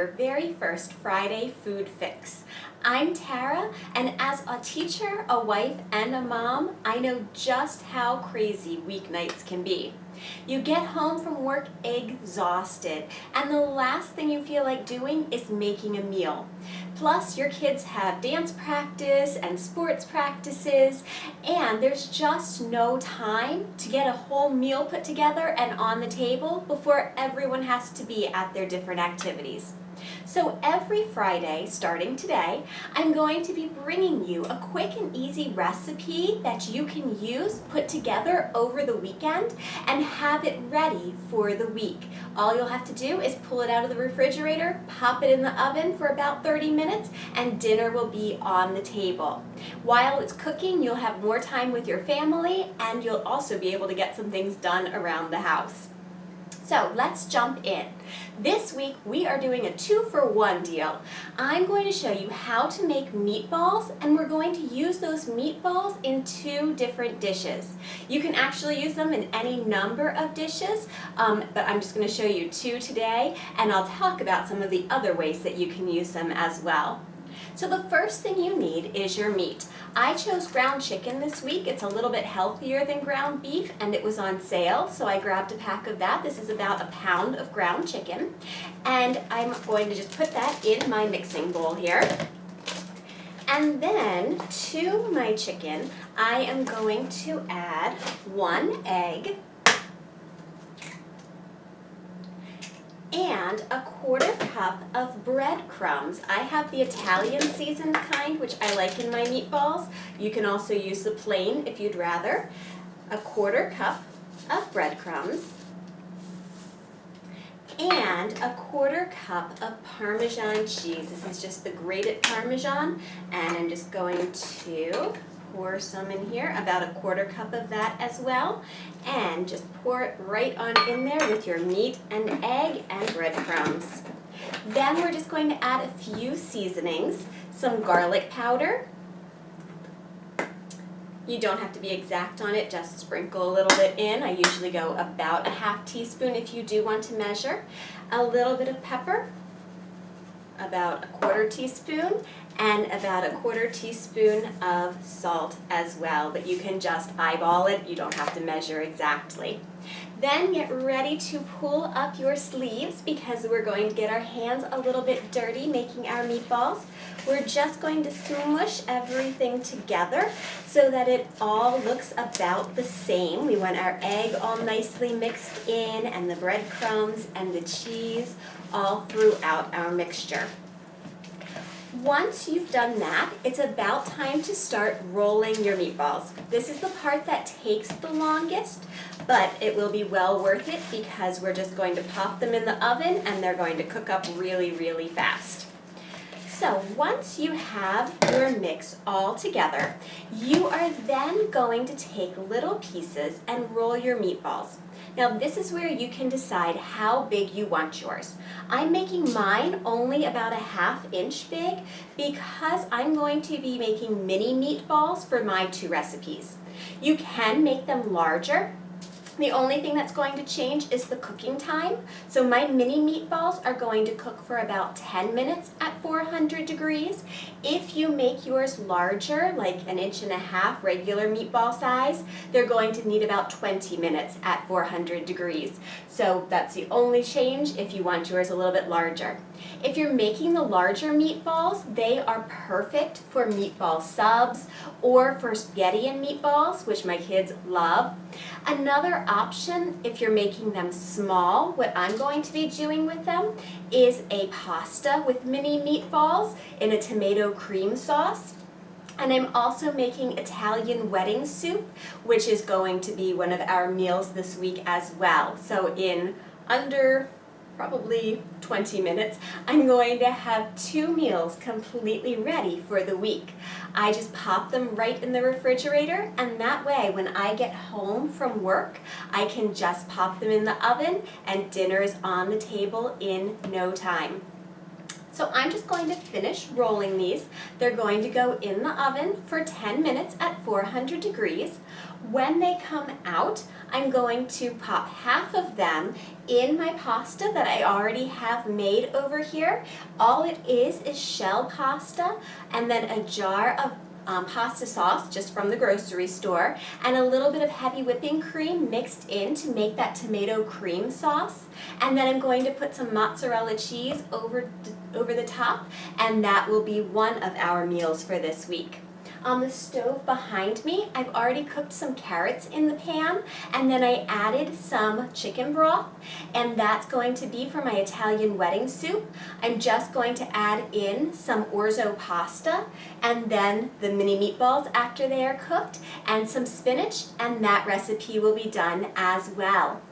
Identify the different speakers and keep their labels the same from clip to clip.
Speaker 1: your very first Friday Food Fix. I'm Tara, and as a teacher, a wife, and a mom, I know just how crazy weeknights can be. You get home from work exhausted, and the last thing you feel like doing is making a meal. Plus, your kids have dance practice and sports practices, and there's just no time to get a whole meal put together and on the table before everyone has to be at their different activities. So every Friday, starting today, I'm going to be bringing you a quick and easy recipe that you can use, put together over the weekend, and have it ready for the week. All you'll have to do is pull it out of the refrigerator, pop it in the oven for about 30 minutes, and dinner will be on the table. While it's cooking, you'll have more time with your family, and you'll also be able to get some things done around the house. So let's jump in. This week we are doing a 2-for-1 deal. I'm going to show you how to make meatballs, and we're going to use those meatballs in 2 different dishes. You can actually use them in any number of dishes, but I'm just going to show you 2 today, and I'll talk about some of the other ways that you can use them as well. So the first thing you need is your meat. I chose ground chicken this week. It's a little bit healthier than ground beef, and it was on sale, so I grabbed a pack of that. This is about a pound of ground chicken, and I'm going to just put that in my mixing bowl here. And then to my chicken, I am going to add 1 egg and a 1/4 cup of breadcrumbs. I have the Italian seasoned kind, which I like in my meatballs. You can also use the plain if you'd rather. A 1/4 cup of breadcrumbs and a 1/4 cup of Parmesan cheese. This is just the grated Parmesan, and I'm just going to pour some in here, about a 1/4 cup of that as well, and just pour it right on in there with your meat and egg and breadcrumbs. Then we're just going to add a few seasonings, some garlic powder. You don't have to be exact on it, just sprinkle a little bit in. I usually go about a 1/2 teaspoon if you do want to measure. A little bit of pepper, about a 1/4 teaspoon, and about a 1/4 teaspoon of salt as well, but you can just eyeball it. You don't have to measure exactly. Then get ready to pull up your sleeves because we're going to get our hands a little bit dirty making our meatballs. We're just going to smoosh everything together so that it all looks about the same. We want our egg all nicely mixed in, and the breadcrumbs and the cheese all throughout our mixture. Once you've done that, it's about time to start rolling your meatballs. This is the part that takes the longest, but it will be well worth it because we're just going to pop them in the oven and they're going to cook up really, really fast. So once you have your mix all together, you are then going to take little pieces and roll your meatballs. Now this is where you can decide how big you want yours. I'm making mine only about a 1/2 inch big because I'm going to be making mini meatballs for my 2 recipes. You can make them larger. The only thing that's going to change is the cooking time. So my mini meatballs are going to cook for about 10 minutes at 400 degrees. If you make yours larger, like 1.5 inches regular meatball size, they're going to need about 20 minutes at 400 degrees. So that's the only change if you want yours a little bit larger. If you're making the larger meatballs, they are perfect for meatball subs or for spaghetti and meatballs, which my kids love. Another option, if you're making them small, what I'm going to be doing with them is a pasta with mini meatballs in a tomato cream sauce. And I'm also making Italian wedding soup, which is going to be one of our meals this week as well. So in under probably 20 minutes, I'm going to have 2 meals completely ready for the week. I just pop them right in the refrigerator, and that way when I get home from work, I can just pop them in the oven and dinner is on the table in no time. So I'm just going to finish rolling these. They're going to go in the oven for 10 minutes at 400 degrees. When they come out, I'm going to pop half of them in my pasta that I already have made over here. All it is shell pasta and then a jar of pasta sauce just from the grocery store and a little bit of heavy whipping cream mixed in to make that tomato cream sauce. And then I'm going to put some mozzarella cheese over the top, and that will be one of our meals for this week. On the stove behind me, I've already cooked some carrots in the pan, and then I added some chicken broth, and that's going to be for my Italian wedding soup. I'm just going to add in some orzo pasta, and then the mini meatballs after they are cooked, and some spinach, and that recipe will be done as well.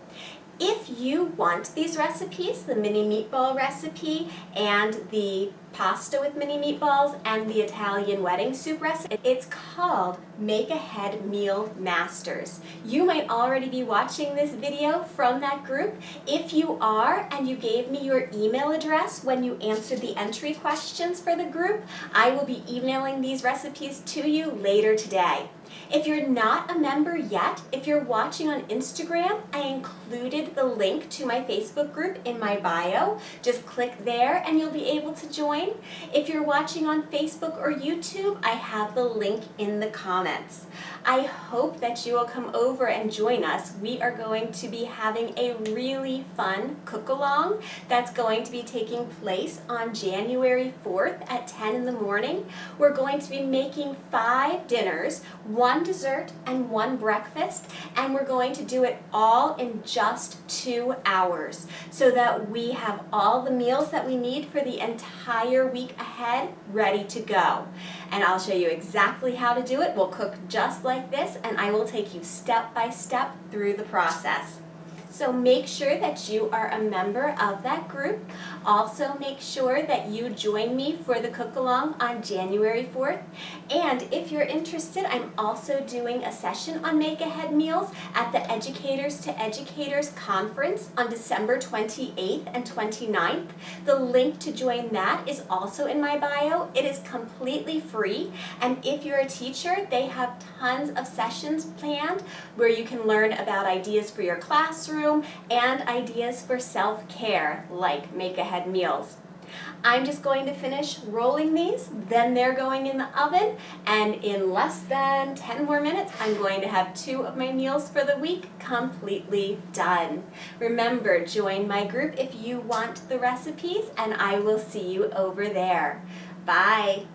Speaker 1: If you want these recipes, the mini meatball recipe and the pasta with mini meatballs and the Italian wedding soup recipe, it's called Make Ahead Meal Masters. You might already be watching this video from that group. If you are and you gave me your email address when you answered the entry questions for the group, I will be emailing these recipes to you later today. If you're not a member yet, if you're watching on Instagram, I included the link to my Facebook group in my bio. Just click there and you'll be able to join. If you're watching on Facebook or YouTube, I have the link in the comments. I hope that you will come over and join us. We are going to be having a really fun cook-along that's going to be taking place on January 4th at 10 in the morning. We're going to be making 5 dinners, 1 dessert and 1 breakfast, and we're going to do it all in just 2 hours so that we have all the meals that we need for the entire week ahead ready to go. And I'll show you exactly how to do it. We'll cook just like this, and I will take you step by step through the process. So make sure that you are a member of that group. Also make sure that you join me for the cook-along on January 4th. And if you're interested, I'm also doing a session on Make Ahead Meals at the Educators to Educators Conference on December 28th and 29th. The link to join that is also in my bio. It is completely free, and if you're a teacher, they have tons of sessions planned where you can learn about ideas for your classroom and ideas for self-care like Make Ahead Meals. I'm just going to finish rolling these, then they're going in the oven, and in less than 10 more minutes, I'm going to have 2 of my meals for the week completely done. Remember, join my group if you want the recipes, and I will see you over there. Bye.